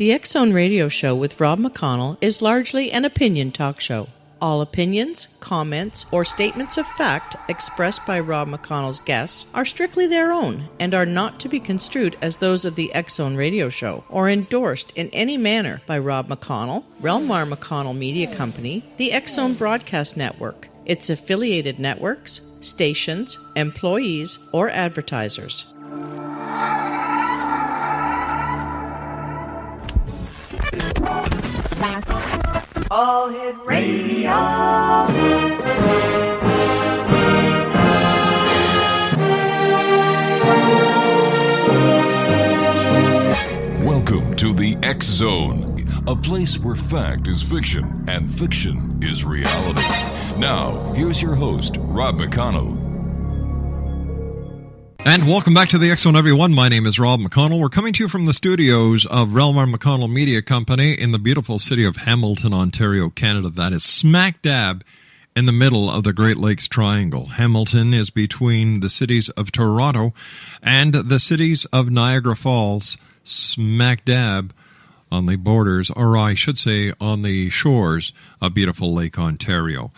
The X Zone Radio Show with Rob McConnell is largely an opinion talk show. All opinions, comments, or statements of fact expressed by Rob McConnell's guests are strictly their own and are not to be construed as those of the X Zone Radio Show or endorsed in any manner by Rob McConnell, Relmar McConnell Media Company, the X Zone Broadcast Network, its affiliated networks, stations, employees, or advertisers. All Hit Radio. Welcome to the X Zone, a place where fact is fiction and fiction is reality. Now, here's your host, Rob McConnell. And welcome back to the X Zone, everyone. My name is Rob McConnell. We're coming to you from the studios of Relmar McConnell Media Company in the beautiful city of Hamilton, Ontario, Canada. That is smack dab in the middle of the Great Lakes Triangle. Hamilton is between the cities of Toronto and the cities of Niagara Falls, smack dab on the borders, or I should say on the shores of beautiful Lake Ontario.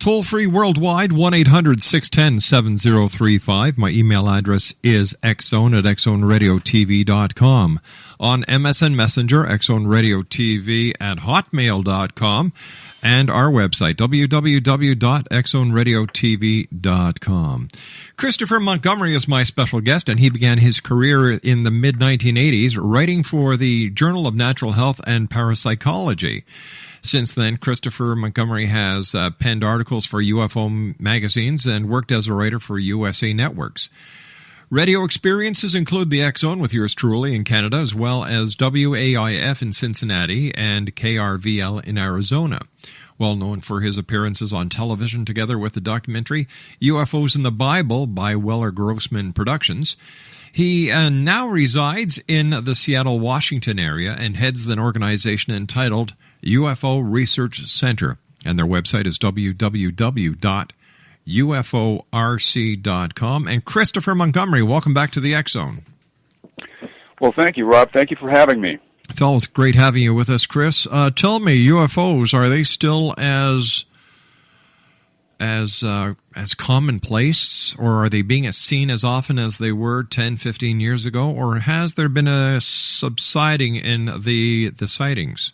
Toll-free worldwide, 1-800-610-7035. My email address is xzone@xzoneradiotv.com. On MSN Messenger, xzoneradiotv@hotmail.com. And our website, www.xzoneradiotv.com. Christopher Montgomery is my special guest, and he began his career in the mid-1980s writing for the Journal of Natural Health and Parapsychology. Since then, Christopher Montgomery has penned articles for UFO magazines and worked as a writer for USA Networks. Radio experiences include the X Zone with yours truly in Canada, as well as WAIF in Cincinnati and KRVL in Arizona. Well known for his appearances on television together with the documentary UFOs in the Bible by Weller Grossman Productions. He now resides in the Seattle, Washington area and heads an organization entitled UFO Research Center, and their website is www.uforc.com. And Christopher Montgomery, welcome back to the X Zone. Well, thank you, Rob. Thank you for having me. It's always great having you with us, Chris. Tell me, UFOs, are they still as commonplace, or are they being seen as often as they were 10, 15 years ago, or has there been a subsiding in the sightings?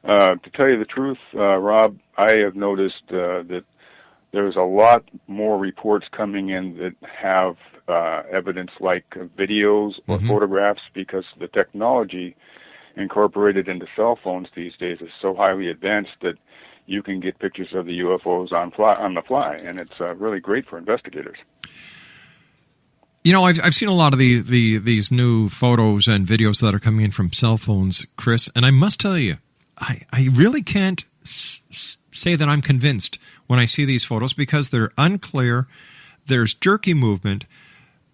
To tell you the truth, Rob, I have noticed that there's a lot more reports coming in that have evidence like videos or photographs, because the technology incorporated into cell phones these days is so highly advanced that you can get pictures of the UFOs on the fly, and it's really great for investigators. You know, I've seen a lot of these new photos and videos that are coming in from cell phones, Chris, and I must tell you, I really can't say that I'm convinced when I see these photos, because they're unclear, there's jerky movement,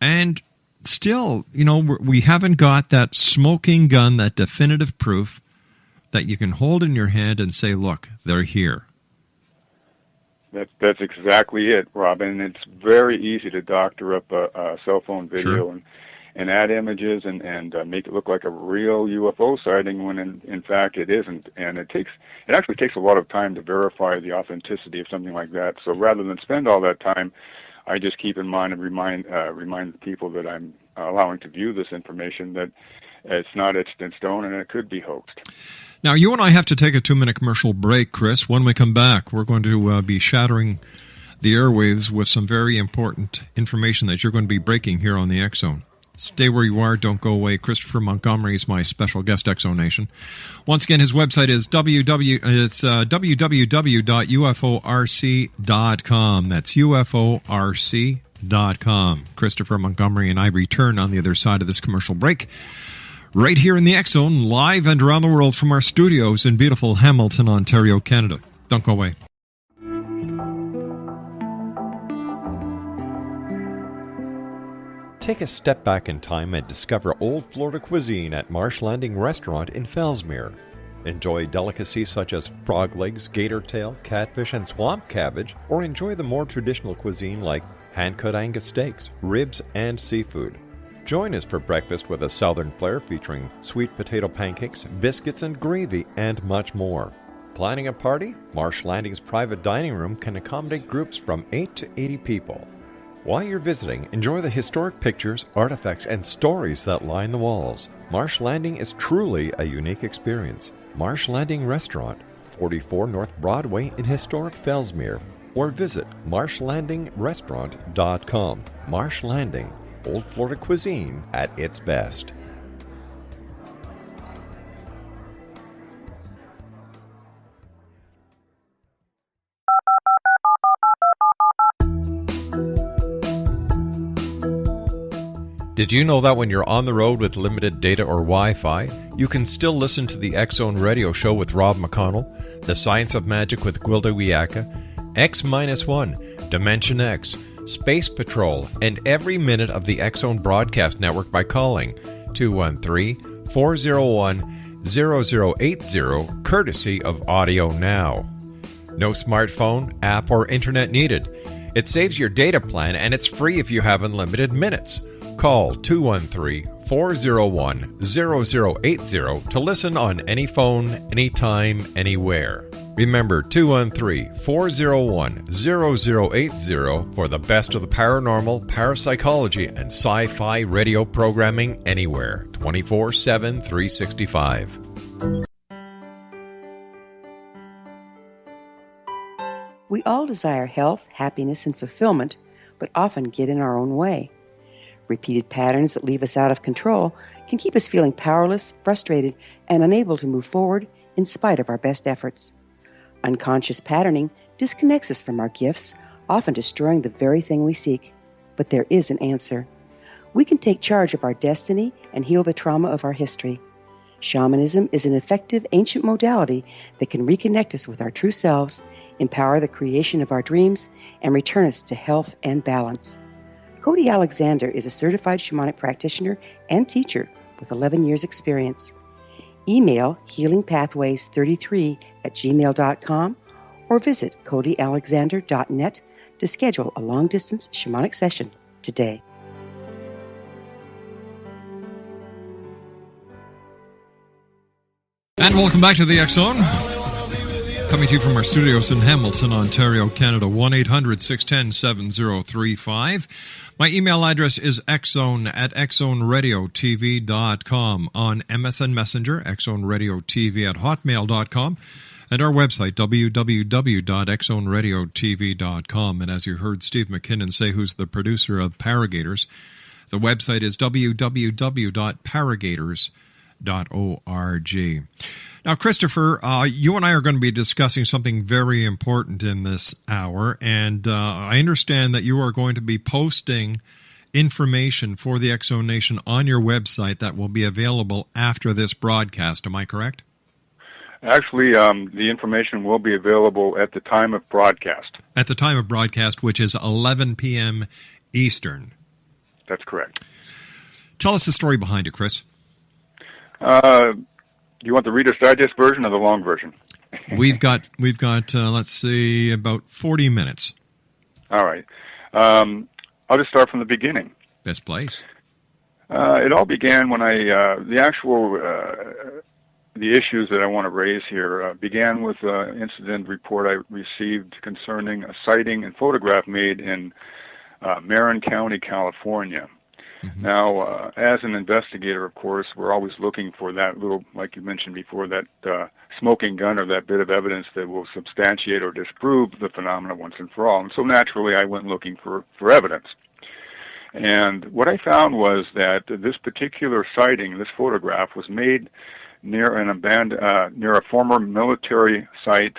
and still, you know, we haven't got that smoking gun, that definitive proof that you can hold in your hand and say, look, they're here. That's exactly it, Rob, and it's very easy to doctor up a cell phone video and add images and make it look like a real UFO sighting when in fact it isn't. And it actually takes a lot of time to verify the authenticity of something like that. So rather than spend all that time, I just keep in mind and remind the people that I'm allowing to view this information that it's not etched in stone and it could be hoaxed. Now, you and I have to take a 2-minute commercial break, Chris. When we come back, we're going to be shattering the airwaves with some very important information that you're going to be breaking here on the X Zone. Stay where you are. Don't go away. Christopher Montgomery is my special guest, X Zone Nation. Once again, his website is www.uforc.com. That's uforc.com. Christopher Montgomery and I return on the other side of this commercial break, right here in the X Zone, live and around the world from our studios in beautiful Hamilton, Ontario, Canada. Don't go away. Take a step back in time and discover old Florida cuisine at Marsh Landing Restaurant in Fellsmere. Enjoy delicacies such as frog legs, gator tail, catfish, and swamp cabbage, or enjoy the more traditional cuisine like hand-cut Angus steaks, ribs, and seafood. Join us for breakfast with a southern flair featuring sweet potato pancakes, biscuits and gravy, and much more. Planning a party? Marsh Landing's private dining room can accommodate groups from 8 to 80 people. While you're visiting, enjoy the historic pictures, artifacts, and stories that line the walls. Marsh Landing is truly a unique experience. Marsh Landing Restaurant, 44 North Broadway in historic Fellsmere, or visit marshlandingrestaurant.com. Marsh Landing, Old Florida cuisine at its best. Did you know that when you're on the road with limited data or Wi-Fi, you can still listen to the X-Zone Radio Show with Rob McConnell, The Science of Magic with Gwilda Wiyaka, X-1, Dimension X, Space Patrol, and every minute of the X-Zone broadcast network by calling 213-401-0080, courtesy of Audio Now. No smartphone, app, or internet needed. It saves your data plan, and it's free if you have unlimited minutes. Call 213-401-0080 to listen on any phone, anytime, anywhere. Remember 213-401-0080 for the best of the paranormal, parapsychology, and sci-fi radio programming anywhere, 24/7, 365. We all desire health, happiness, and fulfillment, but often get in our own way. Repeated patterns that leave us out of control can keep us feeling powerless, frustrated, and unable to move forward in spite of our best efforts. Unconscious patterning disconnects us from our gifts, often destroying the very thing we seek. But there is an answer. We can take charge of our destiny and heal the trauma of our history. Shamanism is an effective ancient modality that can reconnect us with our true selves, empower the creation of our dreams, and return us to health and balance. Cody Alexander is a certified shamanic practitioner and teacher with 11 years' experience. Email healingpathways33@gmail.com or visit codyalexander.net to schedule a long-distance shamanic session today. And welcome back to the X-Zone. Coming to you from our studios in Hamilton, Ontario, Canada, 1-800-610-7035. My email address is xzone@xzoneradiotv.com. On MSN Messenger, xzoneradiotv@hotmail.com. And our website, www.xzoneradiotv.com. And as you heard Steve McKinnon say, who's the producer of Paragators, the website is www.paragators.org. Now, Christopher, you and I are going to be discussing something very important in this hour, and I understand that you are going to be posting information for the X-Zone Nation on your website that will be available after this broadcast. Am I correct? Actually, the information will be available at the time of broadcast. At the time of broadcast, which is 11 p.m. Eastern. That's correct. Tell us the story behind it, Chris. Do you want the Reader's Digest version or the long version? We've got. Let's see, about 40 minutes. All right. I'll just start from the beginning. Best place. It all began when the issues that I want to raise here began with an incident report I received concerning a sighting and photograph made in Marin County, California. Mm-hmm. Now, as an investigator, of course, we're always looking for that little, like you mentioned before, that smoking gun or that bit of evidence that will substantiate or disprove the phenomena once and for all. And so naturally, I went looking for evidence. And what I found was that this particular sighting, this photograph, was made near near a former military site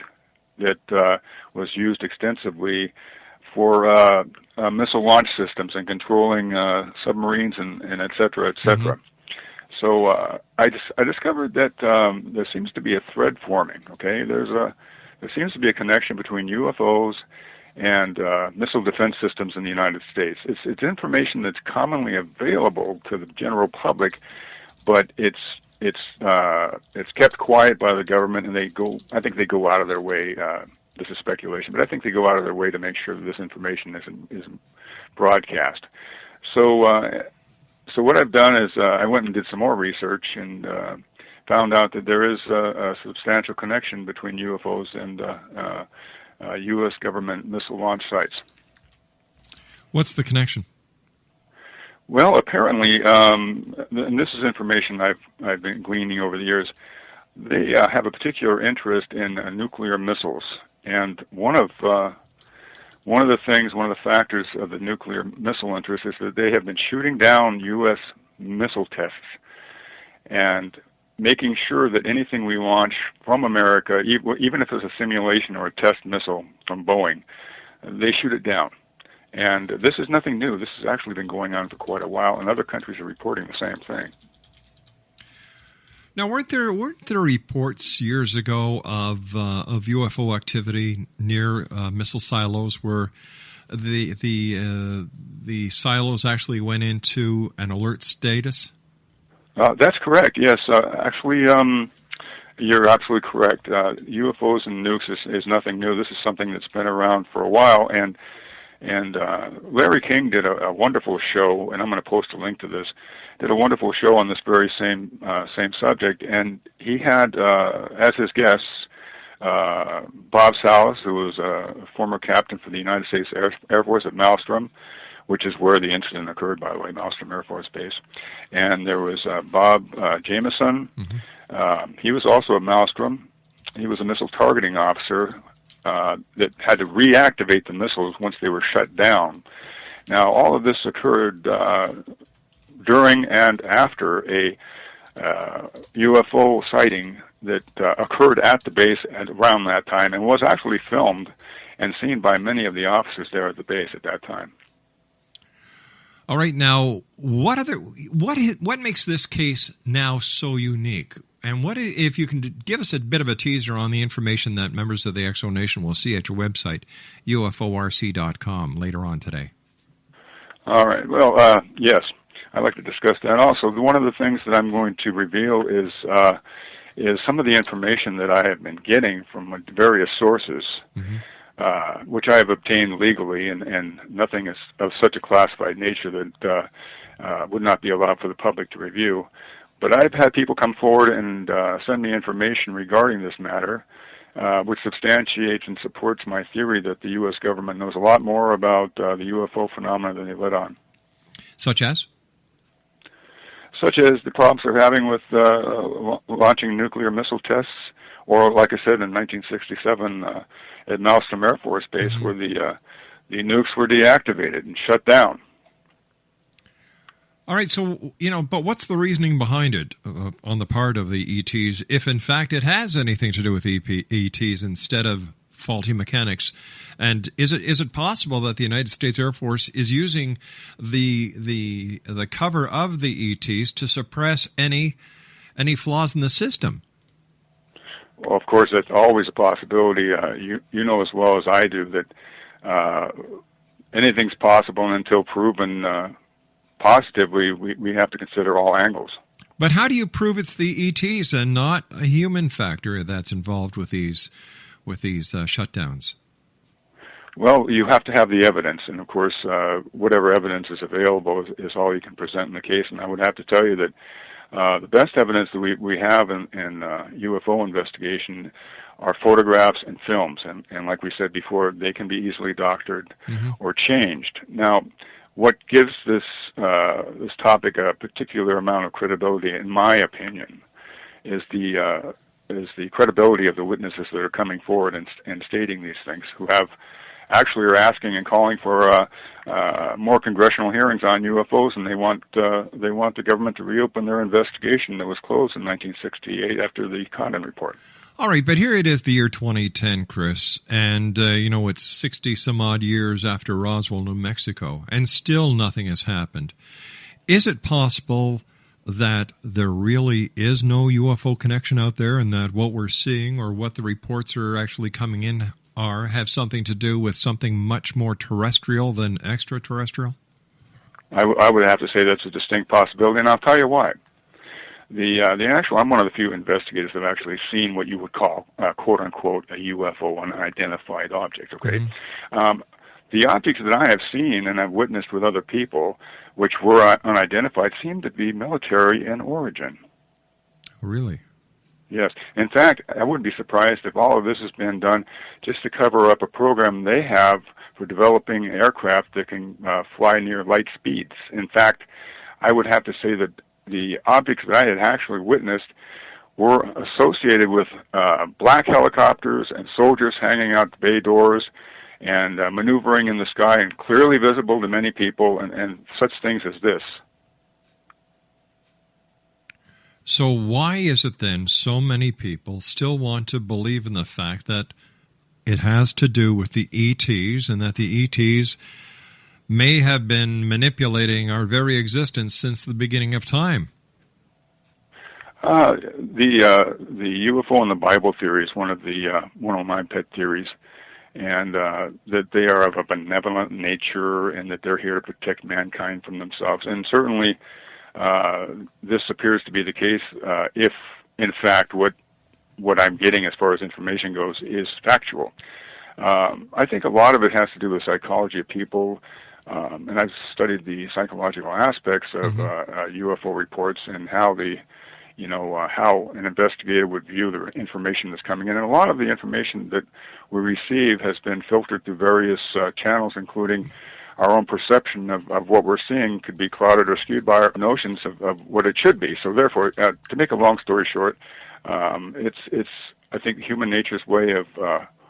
that was used extensively for missile launch systems and controlling submarines and et cetera, et cetera. Mm-hmm. So I discovered that there seems to be a thread forming. Okay, there seems to be a connection between UFOs and missile defense systems in the United States. It's information that's commonly available to the general public, but it's kept quiet by the government, and I think they go out of their way. This is speculation, but I think they go out of their way to make sure that this information isn't broadcast. So So what I've done is I went and did some more research and found out that there is a substantial connection between UFOs and U.S. government missile launch sites. What's the connection? Well, apparently, and this is information I've been gleaning over the years, they have a particular interest in nuclear missiles, and one of the factors of the nuclear missile interest is that they have been shooting down U.S. missile tests and making sure that anything we launch from America, even if it's a simulation or a test missile from Boeing, they shoot it down. And this is nothing new. This has actually been going on for quite a while, and other countries are reporting the same thing. Now, weren't there reports years ago of UFO activity near missile silos where the silos actually went into an alert status? That's correct. Yes, actually, you're absolutely correct. UFOs and nukes is nothing new. This is something that's been around for a while, and Larry King did a wonderful show, and I'm going to post a link to this. Did a wonderful show on this very same subject, and he had as his guests Bob Salas, who was a former captain for the United States Air Force at Maelstrom, which is where the incident occurred, by the way, Maelstrom Air Force Base. And there was Bob Jameson. Mm-hmm. He was also a Maelstrom. He was a missile targeting officer that had to reactivate the missiles once they were shut down. Now, all of this occurred during and after a UFO sighting that occurred at the base at around that time and was actually filmed and seen by many of the officers there at the base at that time. All right, now what makes this case now so unique? And what if you can give us a bit of a teaser on the information that members of the X Zone Nation will see at your website, uforc.com, later on today? All right. Well, yes, I'd like to discuss that. Also, one of the things that I'm going to reveal is some of the information that I have been getting from various sources, mm-hmm. Which I have obtained legally, and nothing is of such a classified nature that would not be allowed for the public to review. But I've had people come forward and send me information regarding this matter, which substantiates and supports my theory that the U.S. government knows a lot more about the UFO phenomena than they let on. Such as? Such as the problems they're having with launching nuclear missile tests, or, like I said, in 1967 at Maelstrom Air Force Base, mm-hmm. where the nukes were deactivated and shut down. All right, so, but what's the reasoning behind it on the part of the ETs, if in fact it has anything to do with ETs instead of faulty mechanics? And is it possible that the United States Air Force is using the cover of the ETs to suppress any flaws in the system? Well, of course, that's always a possibility. You know as well as I do that anything's possible, and until proven positively, we have to consider all angles. But how do you prove it's the ETs and not a human factor that's involved with these shutdowns? Well, you have to have the evidence, and of course, whatever evidence is available is all you can present in the case. And I would have to tell you that the best evidence that we have in UFO investigation are photographs and films, and like we said before, they can be easily doctored mm-hmm. or changed. Now, what gives this topic a particular amount of credibility, in my opinion, is the credibility of the witnesses that are coming forward and stating these things, who actually are asking and calling for more congressional hearings on UFOs, and they want the government to reopen their investigation that was closed in 1968 after the Condon report. All right, but here it is, the year 2010, Chris, and it's 60-some-odd years after Roswell, New Mexico, and still nothing has happened. Is it possible that there really is no UFO connection out there, and that what we're seeing or what the reports are actually coming in have something to do with something much more terrestrial than extraterrestrial? I would have to say that's a distinct possibility, and I'll tell you why. I'm one of the few investigators that have actually seen what you would call, quote unquote, a UFO, unidentified object. Okay, mm-hmm. The objects that I have seen and I've witnessed with other people which were unidentified, seemed to be military in origin. Really? Yes. In fact, I wouldn't be surprised if all of this has been done just to cover up a program they have for developing aircraft that can fly near light speeds. In fact, I would have to say that the objects that I had actually witnessed were associated with black helicopters and soldiers hanging out the bay doors and maneuvering in the sky and clearly visible to many people and such things as this. So why is it then so many people still want to believe in the fact that it has to do with the ETs and that the ETs may have been manipulating our very existence since the beginning of time? The UFO and the Bible theory is one of my pet theories, and that they are of a benevolent nature and that they're here to protect mankind from themselves. And certainly this appears to be the case if, in fact, what I'm getting as far as information goes is factual. I think a lot of it has to do with psychology of people, and I've studied the psychological aspects of UFO reports and how how an investigator would view the information that's coming in. And a lot of the information that we receive has been filtered through various channels, including our own perception of what we're seeing could be clouded or skewed by our notions of what it should be. So therefore, to make a long story short, it's I think human nature's way of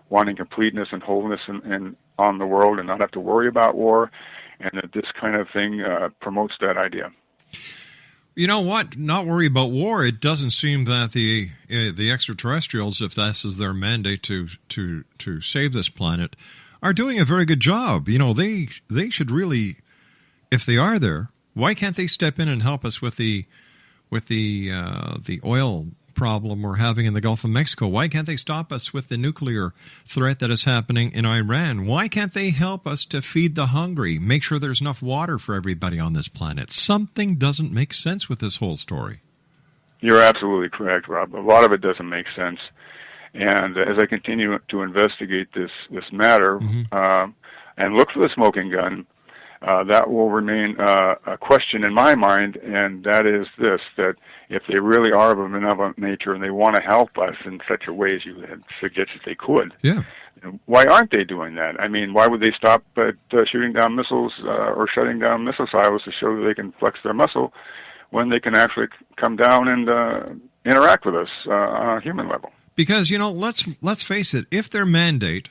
wanting completeness and wholeness in on the world and not have to worry about war, and that this kind of thing promotes that idea. You know what? Not worry about war. It doesn't seem that the extraterrestrials, if this is their mandate to save this planet, are doing a very good job. You know, they should really, if they are there, why can't they step in and help us with the oil problem we're having in the Gulf of Mexico? Why can't they stop us with the nuclear threat that is happening in Iran? Why can't they help us to feed the hungry, make sure there's enough water for everybody on this planet? Something doesn't make sense with this whole story. You're absolutely correct, Rob. A lot of it doesn't make sense. And as I continue to investigate this matter and look for the smoking gun, that will remain a question in my mind, and that is this, that if they really are of a benevolent nature and they want to help us in such a way as you had suggested they could, why aren't they doing that? I mean, why would they stop at shooting down missiles or shutting down missile silos to show that they can flex their muscle when they can actually come down and interact with us on a human level? Because, you know, let's face it, if their mandate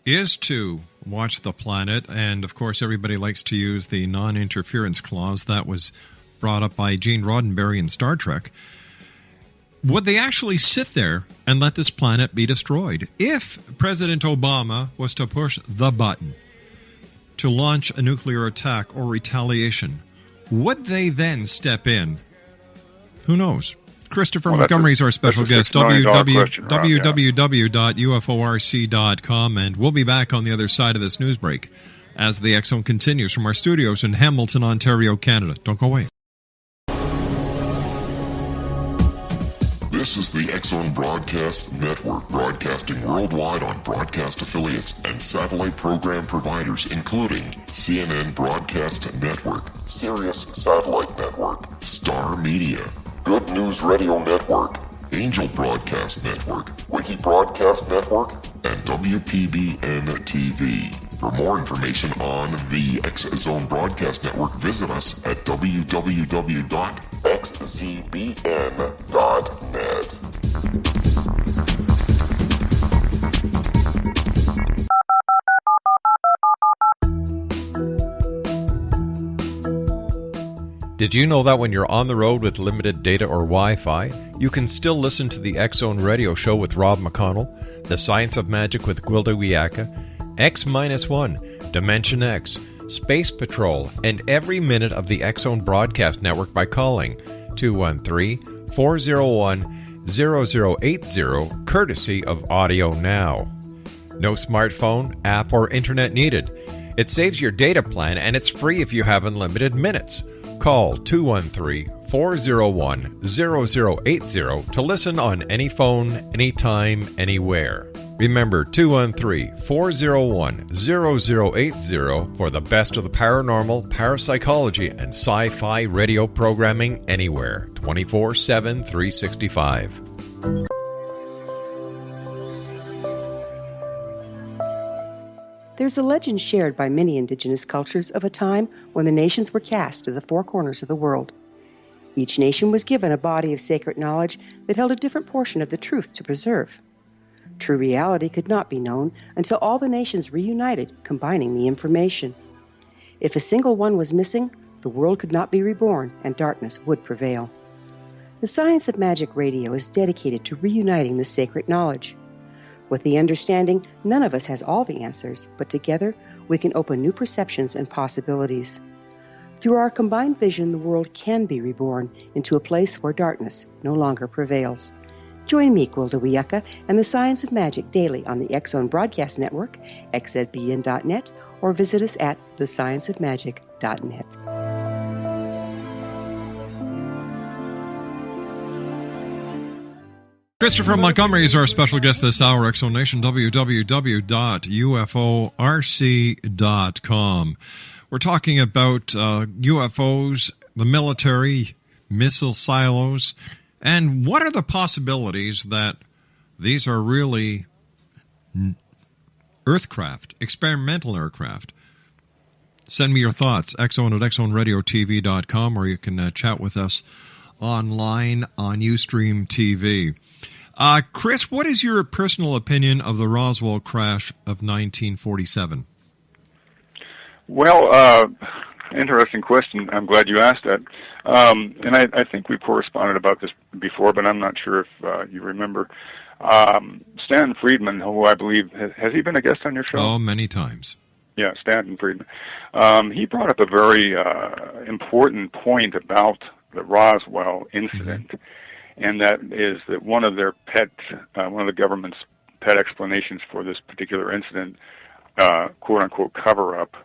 is to watch the planet, and of course everybody likes to use the non-interference clause that was brought up by Gene Roddenberry in Star Trek, would they actually sit there and let this planet be destroyed? If President Obama was to push the button to launch a nuclear attack or retaliation, would they then step in? Who knows? Christopher Montgomery is our special guest, www.uforc.com, and we'll be back on the other side of this news break as the X Zone continues from our studios in Hamilton, Ontario, Canada. Don't go away. This is the X Zone Broadcast Network, broadcasting worldwide on broadcast affiliates and satellite program providers, including CNN Broadcast Network, Sirius Satellite Network, Star Media, Good News Radio Network, Angel Broadcast Network, Wiki Broadcast Network, and WPBN TV. For more information on the X Zone Broadcast Network, visit us at www.xzbn.net. Did you know that when you're on the road with limited data or Wi-Fi, you can still listen to the X Zone Radio Show with Rob McConnell, The Science of Magic with Gwilda Wiyaka, X-1, Dimension X, Space Patrol, and every minute of the X Zone Broadcast Network by calling 213-401-0080, courtesy of Audio Now. No smartphone, app, or internet needed. It saves your data plan, and it's free if you have unlimited minutes. Call 213-401-0080 to listen on any phone, anytime, anywhere. Remember 213-401-0080 for the best of the paranormal, parapsychology, and sci-fi radio programming anywhere, 24/7, 365. There's a legend shared by many indigenous cultures of a time when the nations were cast to the four corners of the world. Each nation was given a body of sacred knowledge that held a different portion of the truth to preserve. True reality could not be known until all the nations reunited, combining the information. If a single one was missing, the world could not be reborn and darkness would prevail. The Science of Magic Radio is dedicated to reuniting the sacred knowledge. With the understanding, none of us has all the answers, but together we can open new perceptions and possibilities. Through our combined vision, the world can be reborn into a place where darkness no longer prevails. Join me, Gwilda Wiyaka, and the Science of Magic daily on the X-Zone Broadcast Network, xzbn.net, or visit us at thescienceofmagic.net. Christopher Montgomery is our special guest this hour, X-Zone Nation, www.uforc.com. We're talking about UFOs, the military, missile silos, and what are the possibilities that these are really earthcraft, experimental aircraft? Send me your thoughts, X-Zone at xzoneradiotv.com, or you can chat with us online on Ustream TV. Chris, what is your personal opinion of the Roswell crash of 1947? Well, interesting question. I'm glad you asked that. And I think we corresponded about this before, but I'm not sure if you remember. Stanton Friedman, who I believe, has he been a guest on your show? Oh, many times. Yeah, Stanton Friedman. He brought up a very important point about the Roswell incident, and that is that one of the government's pet explanations for this particular incident, quote-unquote cover-up,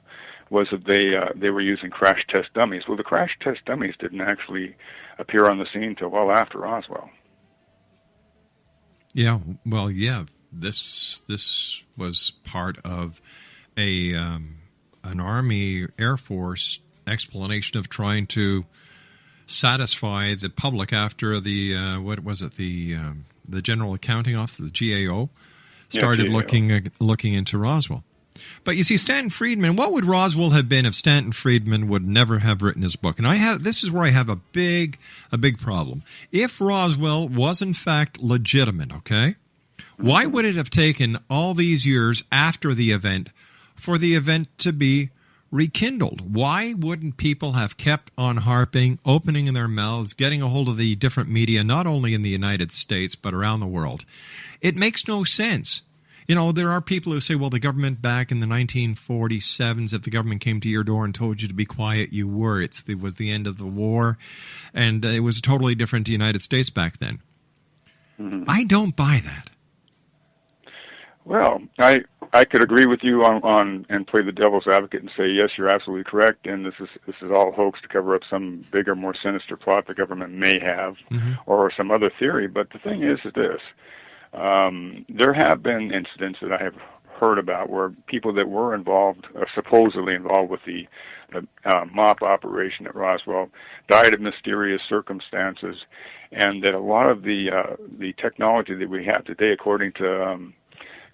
was that they were using crash test dummies. Well, the crash test dummies didn't actually appear on the scene until well after Roswell. Yeah, well, yeah, this was part of an Army Air Force explanation of trying to satisfy the public after the the General Accounting Office, the GAO, started looking into Roswell. But you see, Stanton Friedman, what would Roswell have been if Stanton Friedman would never have written his book? And this is where I have a big problem. If Roswell was in fact legitimate, okay, why would it have taken all these years after the event for the event to be rekindled? Why wouldn't people have kept on harping, opening their mouths, getting a hold of the different media, not only in the United States, but around the world? It makes no sense. You know, there are people who say, well, the government back in the 1947s, if the government came to your door and told you to be quiet, you were. It was the end of the war, and it was totally different to the United States back then. Mm-hmm. I don't buy that. Well, I could agree with you on and play the devil's advocate and say, yes, you're absolutely correct, and this is all hoax to cover up some bigger, more sinister plot the government may have, or some other theory. But the thing is this. There have been incidents that I have heard about where people that were involved, supposedly involved with the MOP operation at Roswell, died of mysterious circumstances, and that a lot of the technology that we have today, according to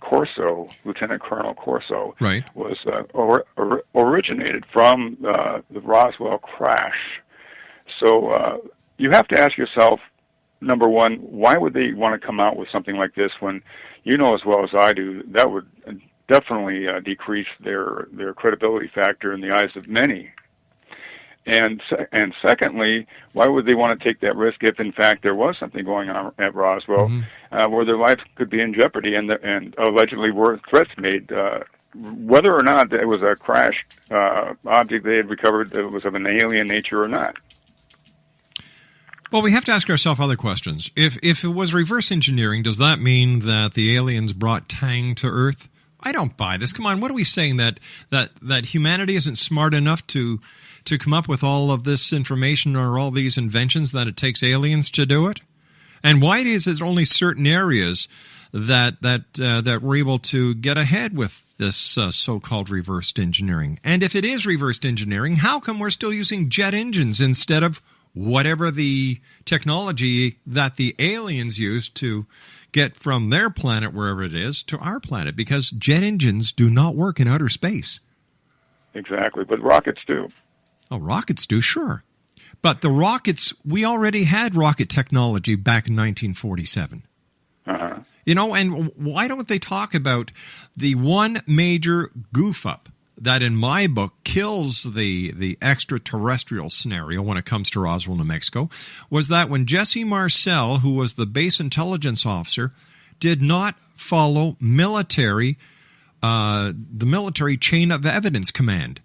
Corso, Lieutenant Colonel Corso, right, was originated from the Roswell crash. So you have to ask yourself, number one, why would they want to come out with something like this when you know as well as I do that would definitely decrease their credibility factor in the eyes of many? And secondly, why would they want to take that risk if, in fact, there was something going on at Roswell where their lives could be in jeopardy and allegedly were threats made? Whether or not it was a crashed object they had recovered that was of an alien nature or not. Well, we have to ask ourselves other questions. If it was reverse engineering, does that mean that the aliens brought Tang to Earth? I don't buy this. Come on, what are we saying, that humanity isn't smart enough to come up with all of this information or all these inventions, that it takes aliens to do it? And why is it only certain areas that were able to get ahead with this so-called reversed engineering. And if it is reversed engineering, how come we're still using jet engines instead of whatever the technology that the aliens used to get from their planet, wherever it is, to our planet? Because jet engines do not work in outer space. Exactly, but rockets do. Oh, rockets do, sure. But the rockets, we already had rocket technology back in 1947. Uh-huh. And why don't they talk about the one major goof-up that, in my book, kills the extraterrestrial scenario when it comes to Roswell, New Mexico, was that when Jesse Marcel, who was the base intelligence officer, did not follow the military chain of evidence command.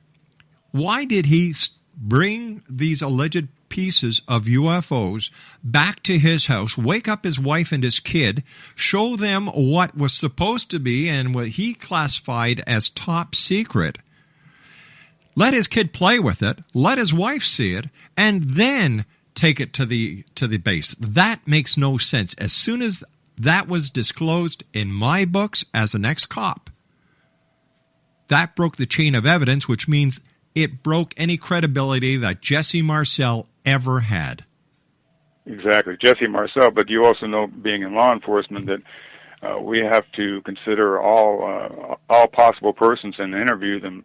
Why did he bring these alleged pieces of UFOs back to his house, wake up his wife and his kid, show them what was supposed to be and what he classified as top secret, let his kid play with it, let his wife see it, and then take it to the base? That makes no sense. As soon as that was disclosed in my books as an ex-cop, that broke the chain of evidence, which means it broke any credibility that Jesse Marcel ever had. Exactly, Jesse Marcel. But you also know, being in law enforcement, that we have to consider all possible persons and interview them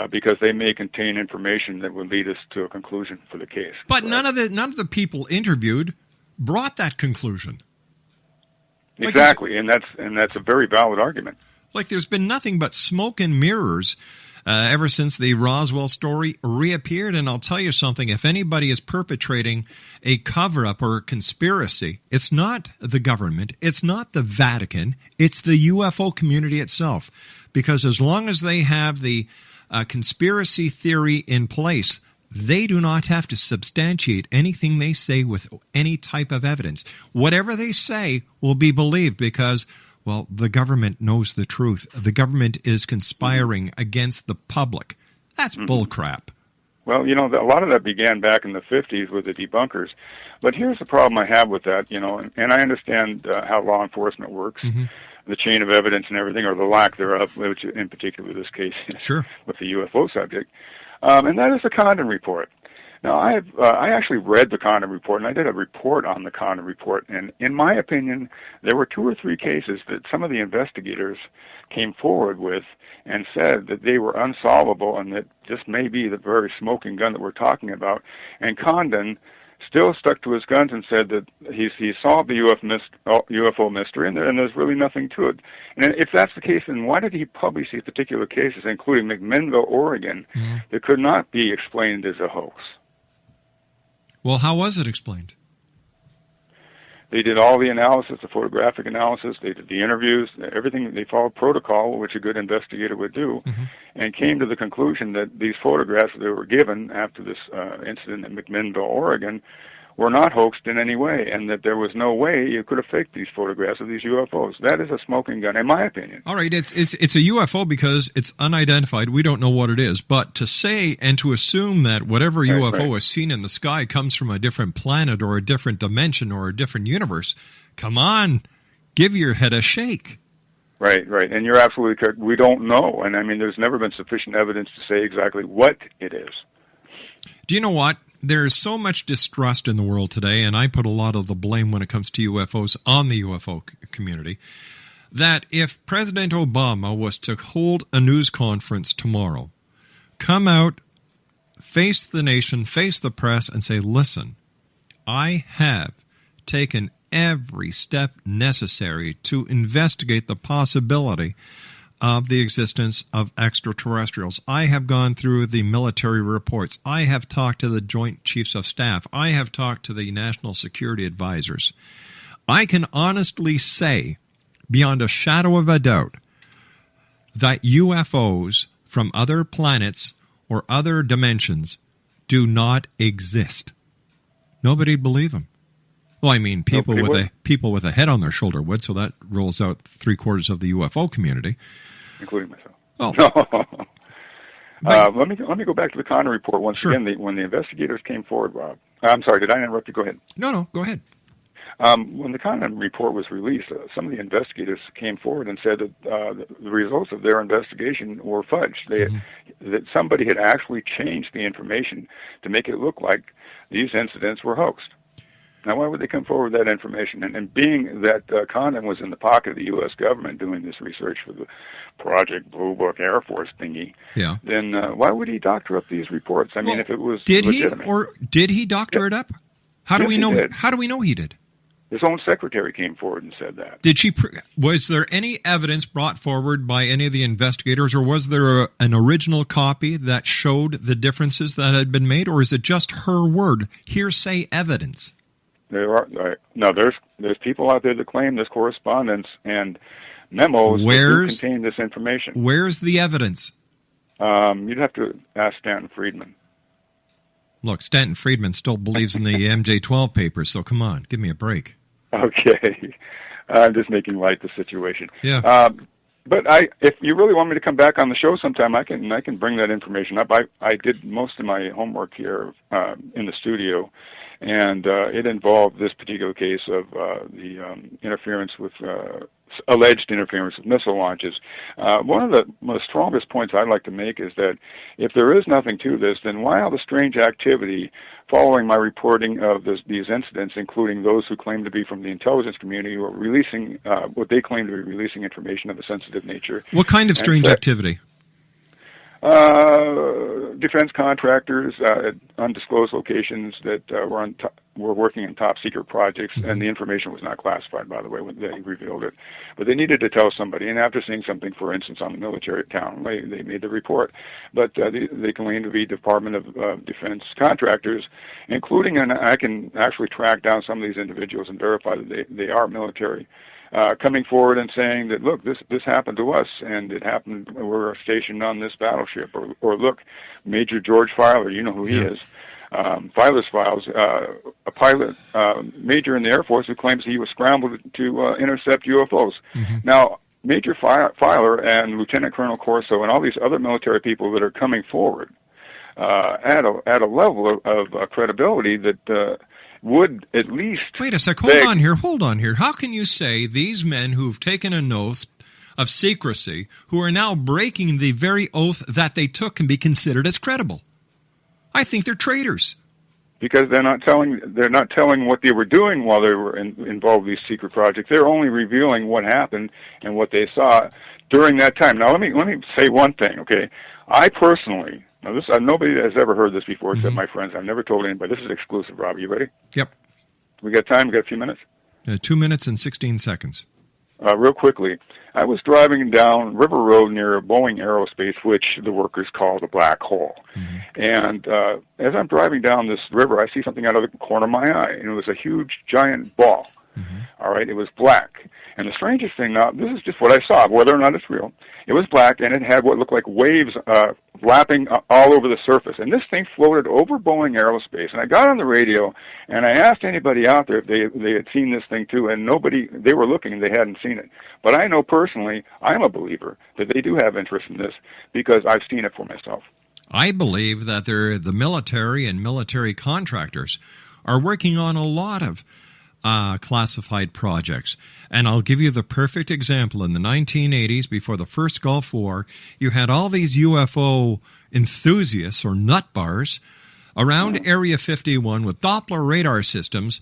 because they may contain information that would lead us to a conclusion for the case. But none of the people interviewed brought that conclusion. Exactly, and that's a very valid argument. Like, there's been nothing but smoke and mirrors ever since the Roswell story reappeared. And I'll tell you something, if anybody is perpetrating a cover-up or a conspiracy, it's not the government, it's not the Vatican, it's the UFO community itself. Because as long as they have the conspiracy theory in place, they do not have to substantiate anything they say with any type of evidence. Whatever they say will be believed because, well, the government knows the truth. The government is conspiring against the public. That's bullcrap. Well, a lot of that began back in the 50s with the debunkers. But here's the problem I have with that, and I understand how law enforcement works, the chain of evidence and everything, or the lack thereof, which in particular this case sure. with the UFO subject. And that is the Condon Report. Now, I actually read the Condon Report, and I did a report on the Condon Report. And in my opinion, there were 2 or 3 cases that some of the investigators came forward with and said that they were unsolvable and that this may be the very smoking gun that we're talking about. And Condon still stuck to his guns and said that he solved the UFO mystery, and there's really nothing to it. And if that's the case, then why did he publish these particular cases, including McMinnville, Oregon, that could not be explained as a hoax? Well, how was it explained? They did all the analysis, the photographic analysis, they did the interviews, everything. They followed protocol, which a good investigator would do, and came to the conclusion that these photographs that were given after this incident in McMinnville, Oregon, were not hoaxed in any way, and that there was no way you could have faked these photographs of these UFOs. That is a smoking gun, in my opinion. All right, it's a UFO because it's unidentified. We don't know what it is. But to say and to assume that whatever UFO is seen in the sky comes from a different planet or a different dimension or a different universe, come on, give your head a shake. Right. And you're absolutely correct. We don't know. And, I mean, there's never been sufficient evidence to say exactly what it is. Do you know what? There is so much distrust in the world today, and I put a lot of the blame when it comes to UFOs on the UFO community, that if President Obama was to hold a news conference tomorrow, come out, face the nation, face the press, and say, listen, I have taken every step necessary to investigate the possibility of the existence of extraterrestrials. I have gone through the military reports. I have talked to the Joint Chiefs of Staff. I have talked to the National Security Advisors. I can honestly say, beyond a shadow of a doubt, that UFOs from other planets or other dimensions do not exist. Nobody'd believe them. Well, I mean, people with a head on their shoulder would, so that rolls out 3/4 of the UFO community, including myself. Oh, let me go back to the Condon Report once sure. again. When the investigators came forward, Rob, I'm sorry, did I interrupt you? Go ahead. No, go ahead. When the Condon report was released, some of the investigators came forward and said that the results of their investigation were fudged. That somebody had actually changed the information to make it look like these incidents were hoaxed. Now, why would they come forward with that information? And being that Condon was in the pocket of the U.S. government doing this research for the Project Blue Book Air Force thingy, then why would he doctor up these reports? I mean, if it was legitimate. Did he doctor it up? How do we know? Did. How do we know he did? His own secretary came forward and said that. Did she? Was there any evidence brought forward by any of the investigators, or was there an original copy that showed the differences that had been made, or is it just her word, hearsay evidence? There's people out there that claim this correspondence and memos that contain this information. Where's the evidence? You'd have to ask Stanton Friedman. Look, Stanton Friedman still believes in the MJ-12 papers, so come on, give me a break. Okay. I'm just making light of the situation. Yeah. But if you really want me to come back on the show sometime, I can bring that information up. I did most of my homework here in the studio, and it involved this particular case of the interference with alleged interference with missile launches. One of the most strongest points I'd like to make is that if there is nothing to this, then why all the strange activity following my reporting of these incidents, including those who claim to be from the intelligence community who are releasing what they claim to be releasing information of a sensitive nature? What kind of strange activity? Defense contractors at undisclosed locations that were working in top-secret projects, and the information was not classified, by the way, when they revealed it. But they needed to tell somebody, and after seeing something, for instance, on the military town, they made the report. But they claimed to be Department of Defense contractors, including, and I can actually track down some of these individuals and verify that they are military, coming forward and saying that, look, this happened to us, and it happened, we're stationed on this battleship, or look, Major George Filer, you know who he is, Filer's Files, a pilot, major in the Air Force who claims he was scrambled to intercept UFOs. Now, Major Filer and Lieutenant Colonel Corso and all these other military people that are coming forward at a level of credibility that would at least... Wait a sec, hold on here. How can you say these men who've taken an oath of secrecy, who are now breaking the very oath that they took, can be considered as credible? I think they're traitors. Because they're not telling what they were doing while they were involved in these secret projects. They're only revealing what happened and what they saw during that time. Now, let me say one thing, okay? I personally... Now, this nobody has ever heard this before except my friends. I've never told anybody. This is exclusive, Rob. You ready? Yep. We got time? We got a few minutes? 2 minutes and 16 seconds. Real quickly, I was driving down River Road near Boeing Aerospace, which the workers call the black hole. And as I'm driving down this river, I see something out of the corner of my eye, and it was a huge, giant ball. All right, it was black. And the strangest thing, now, this is just what I saw, whether or not it's real. It was black, and it had what looked like waves lapping all over the surface. And this thing floated over Boeing Aerospace. And I got on the radio, and I asked anybody out there if they had seen this thing too, and nobody, they were looking and they hadn't seen it. But I know personally, I'm a believer, that they do have interest in this because I've seen it for myself. I believe that the military and military contractors are working on a lot of classified projects. And I'll give you the perfect example. In the 1980s, before the first Gulf War, you had all these UFO enthusiasts or nut bars around Area 51 with Doppler radar systems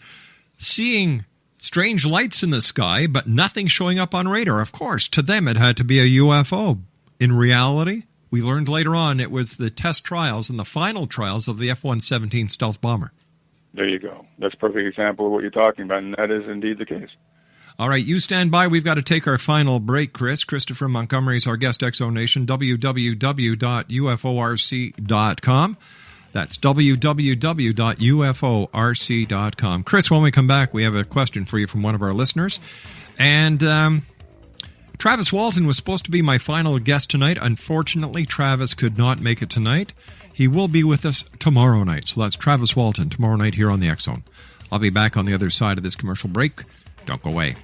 seeing strange lights in the sky, but nothing showing up on radar. Of course, to them it had to be a UFO. In reality, we learned later on it was the test trials and the final trials of the F-117 stealth bomber. There you go. That's a perfect example of what you're talking about, and that is indeed the case. All right, you stand by. We've got to take our final break, Chris. Christopher Montgomery is our guest, Exonation, www.uforc.com. That's www.uforc.com. Chris, when we come back, we have a question for you from one of our listeners. And Travis Walton was supposed to be my final guest tonight. Unfortunately, Travis could not make it tonight. He will be with us tomorrow night. So that's Travis Walton tomorrow night here on the X Zone. I'll be back on the other side of this commercial break. Don't go away.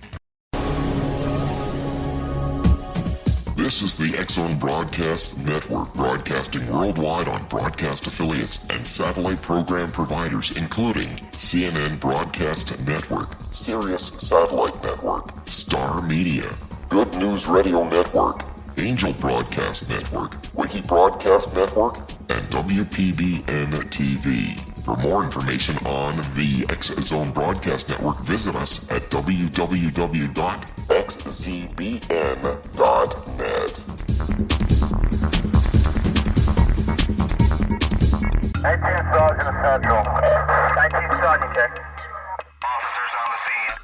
This is the X-Zone Broadcast Network, broadcasting worldwide on broadcast affiliates and satellite program providers, including CNN Broadcast Network, Sirius Satellite Network, Star Media, Good News Radio Network, Angel Broadcast Network, Wiki Broadcast Network, and WPBN TV. For more information on the X-Zone Broadcast Network, visit us at www.xzbn.net. 19 Sergeant Central. 19 Sergeant check. Officers on the scene.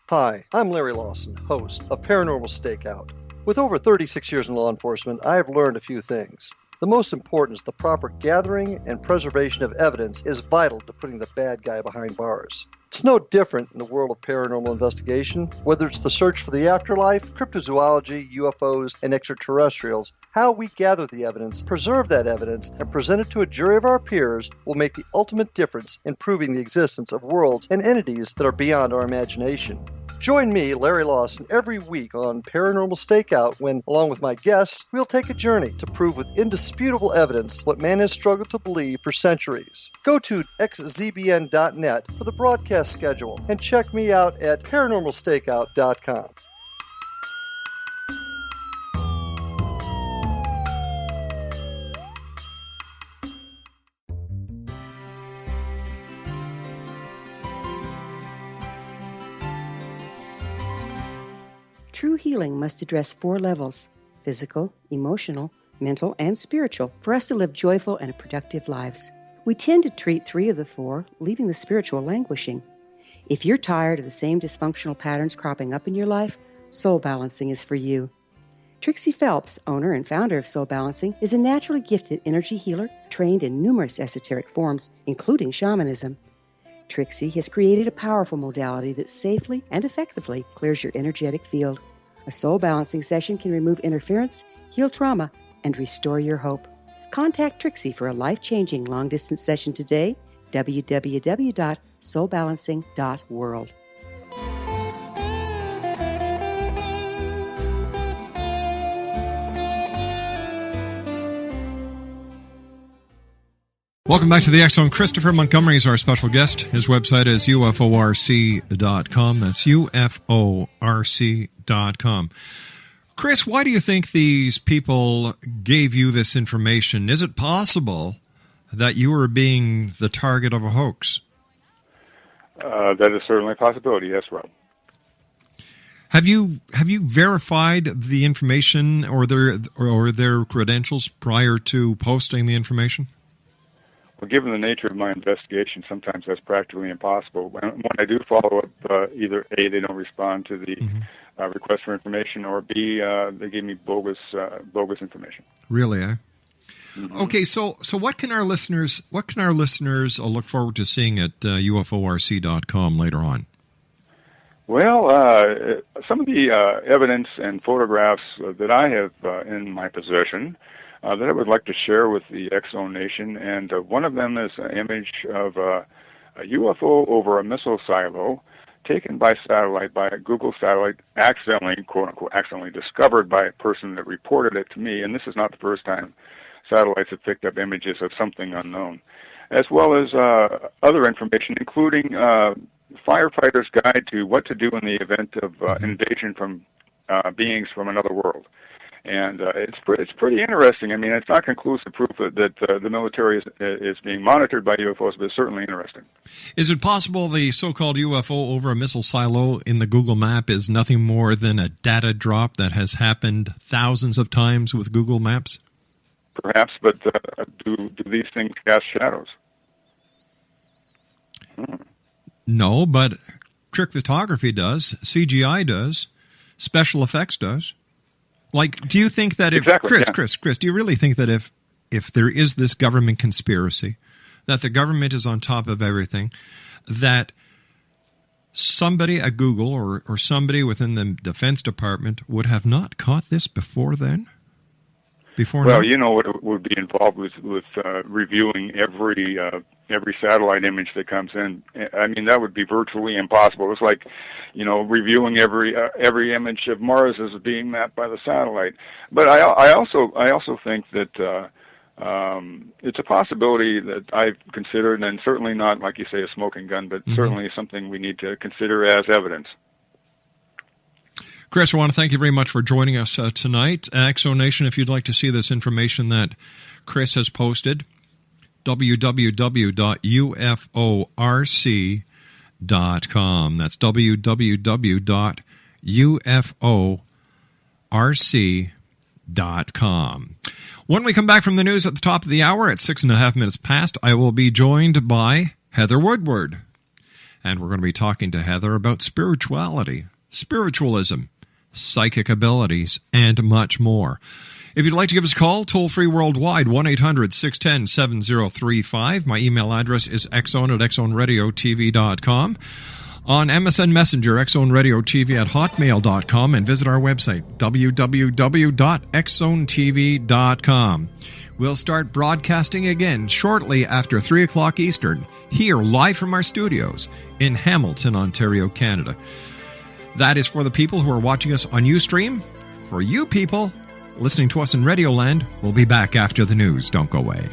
Hi, I'm Larry Lawson, host of Paranormal Stakeout. With over 36 years in law enforcement, I have learned a few things. The most important is the proper gathering and preservation of evidence is vital to putting the bad guy behind bars. It's no different in the world of paranormal investigation. Whether it's the search for the afterlife, cryptozoology, UFOs, and extraterrestrials, how we gather the evidence, preserve that evidence, and present it to a jury of our peers will make the ultimate difference in proving the existence of worlds and entities that are beyond our imagination. Join me, Larry Lawson, every week on Paranormal Stakeout when, along with my guests, we'll take a journey to prove with indisputable evidence what man has struggled to believe for centuries. Go to xzbn.net for the broadcast schedule and check me out at paranormalstakeout.com. True healing must address 4 levels: physical, emotional, mental, and spiritual, for us to live joyful and productive lives. We tend to treat 3 of the 4, leaving the spiritual languishing. If you're tired of the same dysfunctional patterns cropping up in your life, Soul Balancing is for you. Trixie Phelps, owner and founder of Soul Balancing, is a naturally gifted energy healer trained in numerous esoteric forms, including shamanism. Trixie has created a powerful modality that safely and effectively clears your energetic field. A soul balancing session can remove interference, heal trauma, and restore your hope. Contact Trixie for a life-changing long-distance session today. www.soulbalancing.world. Welcome back to the X-Zone. Christopher Montgomery is our special guest. His website is uforc.com. That's uforc.com. Chris, why do you think these people gave you this information? Is it possible that you were being the target of a hoax? That is certainly a possibility, yes, Rob. Have you verified the information or their credentials prior to posting the information? Well, given the nature of my investigation, sometimes that's practically impossible. When I do follow up, either A, they don't respond to the request for information, or B, they give me bogus information. Really, eh? Mm-hmm. Okay, so what can our listeners look forward to seeing at uforc.com later on? Well, some of the evidence and photographs that I have in my possession that I would like to share with the X-Zone Nation, and one of them is an image of a UFO over a missile silo taken by satellite, by a Google satellite, accidentally, quote-unquote, accidentally discovered by a person that reported it to me, and this is not the first time satellites have picked up images of something unknown, as well as other information, including firefighters' guide to what to do in the event of invasion from beings from another world. And it's pretty interesting. I mean, it's not conclusive proof that the military is being monitored by UFOs, but it's certainly interesting. Is it possible the so-called UFO over a missile silo in the Google map is nothing more than a data drop that has happened thousands of times with Google Maps? Perhaps, but do these things cast shadows? No, but trick photography does, CGI does, special effects does. Like, do you think that if Chris, do you really think that if there is this government conspiracy, that the government is on top of everything, that somebody at Google or somebody within the Defense Department would have not caught this before then? Well, you know what would be involved with reviewing every every satellite image that comes in. I mean, that would be virtually impossible. It's like, reviewing every image of Mars as being mapped by the satellite. But I also think that it's a possibility that I've considered, and certainly not, like you say, a smoking gun, but certainly something we need to consider as evidence. Chris, I want to thank you very much for joining us tonight. Exonation, if you'd like to see this information that Chris has posted, www.uforc.com. That's www.uforc.com. When we come back from the news at the top of the hour at 6.5 minutes past, I will be joined by Heather Woodward. And we're going to be talking to Heather about spirituality, spiritualism, psychic abilities, and much more. If you'd like to give us a call, toll-free worldwide, 1-800-610-7035. My email address is xzone@xzoneradiotv.com. On MSN Messenger, xzoneradiotv@hotmail.com, and visit our website, www.xzonetv.com. We'll start broadcasting again shortly after 3 o'clock Eastern, here live from our studios in Hamilton, Ontario, Canada. That is for the people who are watching us on Ustream. For you people listening to us in Radioland, we'll be back after the news. Don't go away.